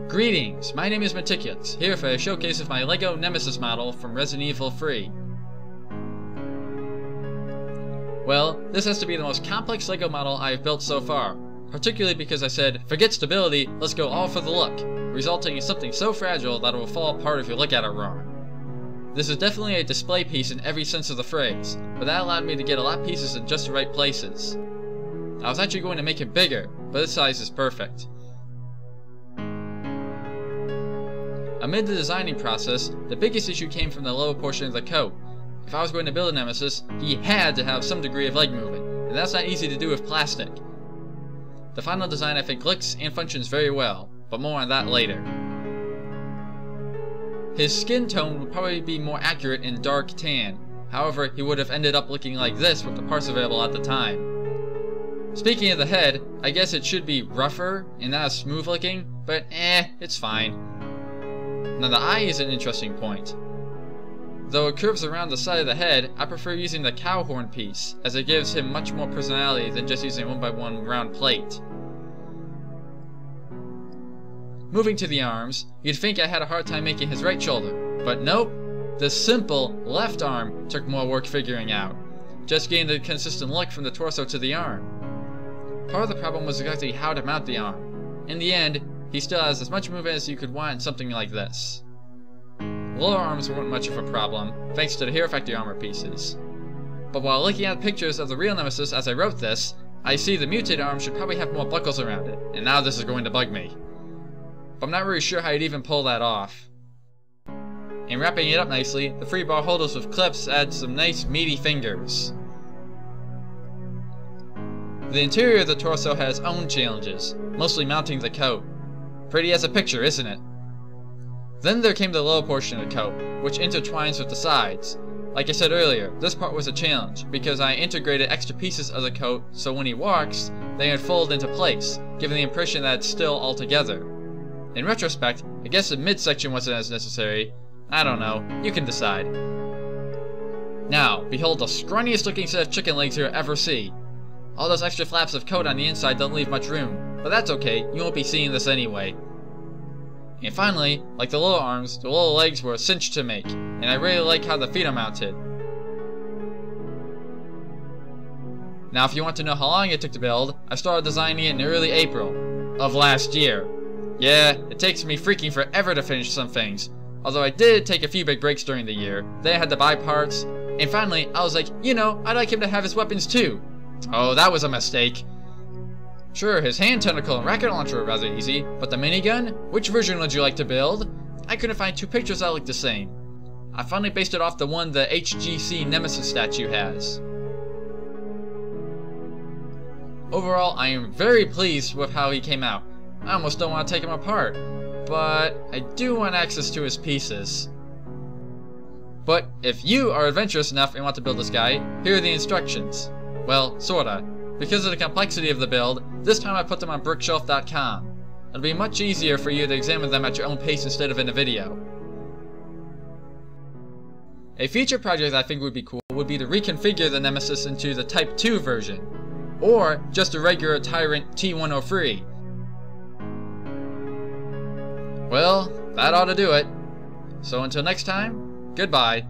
Greetings, my name is Meticulous, here for a showcase of my LEGO Nemesis model from Resident Evil 3. Well, this has to be the most complex LEGO model I have built so far, particularly because I said, forget stability, let's go all for the look, resulting in something so fragile that it will fall apart if you look at it wrong. This is definitely a display piece in every sense of the phrase, but that allowed me to get a lot of pieces in just the right places. I was actually going to make it bigger, but this size is perfect. Amid the designing process, the biggest issue came from the lower portion of the coat. If I was going to build a Nemesis, he had to have some degree of leg movement, and that's not easy to do with plastic. The final design I think looks and functions very well, but more on that later. His skin tone would probably be more accurate in dark tan, however he would have ended up looking like this with the parts available at the time. Speaking of the head, I guess it should be rougher and not as smooth looking, but it's fine. Now the eye is an interesting point. Though it curves around the side of the head, I prefer using the cow horn piece, as it gives him much more personality than just using a 1x1 round plate. Moving to the arms, you'd think I had a hard time making his right shoulder, but nope, the simple left arm took more work figuring out, just getting the consistent look from the torso to the arm. Part of the problem was exactly how to mount the arm. In the end, he still has as much movement as you could want in something like this. Lower arms weren't much of a problem, thanks to the Hero Factory armor pieces. But while looking at pictures of the real Nemesis as I wrote this, I see the mutated arm should probably have more buckles around it, and now this is going to bug me. But I'm not really sure how you'd even pull that off. And wrapping it up nicely, the free bar holders with clips add some nice meaty fingers. The interior of the torso has own challenges, mostly mounting the coat. Pretty as a picture, isn't it? Then there came the lower portion of the coat, which intertwines with the sides. Like I said earlier, this part was a challenge, because I integrated extra pieces of the coat so when he walks, they unfold into place, giving the impression that it's still all together. In retrospect, I guess the midsection wasn't as necessary. I don't know, you can decide. Now, behold the scrawniest looking set of chicken legs you'll ever see. All those extra flaps of coat on the inside don't leave much room, but that's okay, you won't be seeing this anyway. And finally, like the lower arms, the lower legs were a cinch to make, and I really like how the feet are mounted. Now if you want to know how long it took to build, I started designing it in early April of last year. Yeah, it takes me freaking forever to finish some things, although I did take a few big breaks during the year. Then I had to buy parts, and finally I was like, you know, I'd like him to have his weapons too. Oh, that was a mistake. Sure, his hand tentacle and rocket launcher were rather easy, but the minigun? Which version would you like to build? I couldn't find two pictures that looked the same. I finally based it off the one the HGC Nemesis statue has. Overall, I am very pleased with how he came out. I almost don't want to take him apart, but I do want access to his pieces. But if you are adventurous enough and want to build this guy, here are the instructions. Well, sorta. Because of the complexity of the build, this time I put them on Brickshelf.com. It'll be much easier for you to examine them at your own pace instead of in a video. A future project I think would be cool would be to reconfigure the Nemesis into the Type 2 version, or just a regular Tyrant T103. Well, that ought to do it. So until next time, goodbye.